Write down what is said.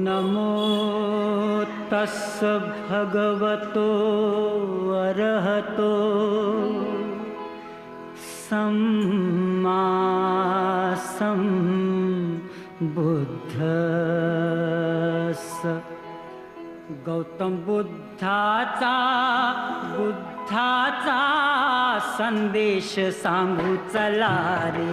नमो तस्स भगवतो अरहतो सम्मा संबुद्धस्स। गौतम बुद्धाचा संदेश सांगू चला रे।